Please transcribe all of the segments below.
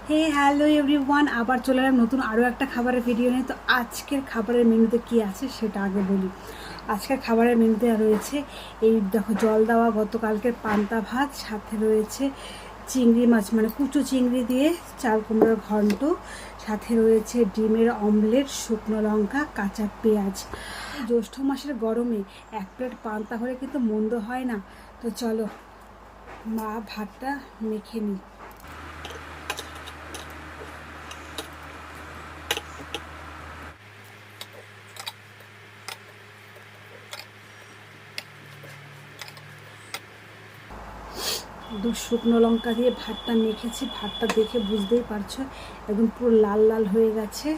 হে hello everyone, আবার চলে এলাম নতুন আরও একটা খাবারের ভিডিও নিয়ে। তো আজকের খাবারের মেনুতে কি আছে সেটা আগে বলি। আজকের খাবারের মেনুতে রয়েছে এই দেখো, জল দেওয়া গতকালকের পান্তা ভাত, সাথে রয়েছে চিংড়ি মাছ মানে কুচো চিংড়ি দিয়ে চাল কুমড়োর ঘন্ট, সাথে রয়েছে ডিমের অমলেট, শুকনো লঙ্কা, কাঁচা পেঁয়াজ। জ্যৈষ্ঠ মাসের গরমে এক প্লেট পান্তা হলে কিন্তু মন্দ হয় না। তো চলো মা ভাতটা মেখে নিই। একদম শুকনো লঙ্কা দিয়ে ভাতটা মেখেছি, ভাতটা দেখে বুঝতেই পারছো একদম পুরো লাল লাল হয়ে গেছে।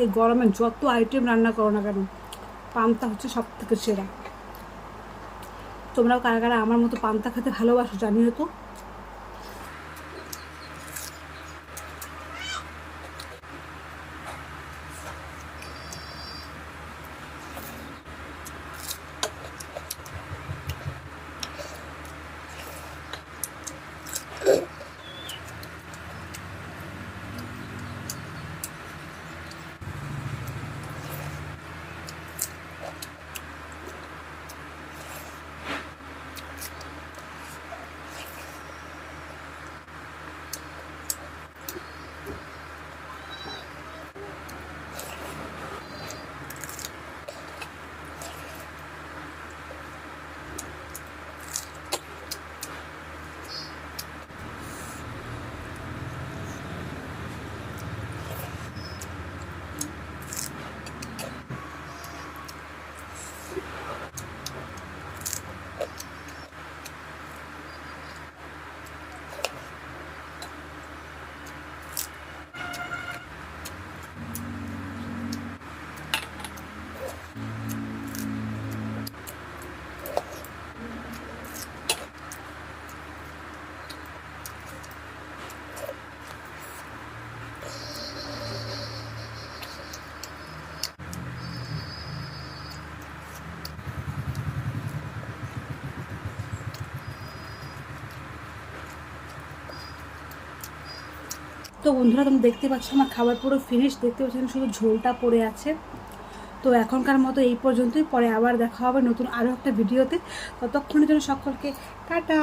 এই গরমে যত আইটেম রান্না করো না কেন, পান্তা হচ্ছে সব থেকে সেরা। তোমরাও কারা কারা আমার মতো পান্তা খেতে ভালোবাসো জানিও তো। তো বন্ধুরা, তুমি দেখতে পাচ্ছ আমার খাবার পুরো ফিনিশ, দেখতে পাচ্ছেন শুধু ঝোলটা পড়ে আছে। তো এখনকার মতো এই পর্যন্তই, পরে আবার দেখা হবে নতুন আরও একটা ভিডিওতে। ততক্ষণের জন্য সকলকে টাটা।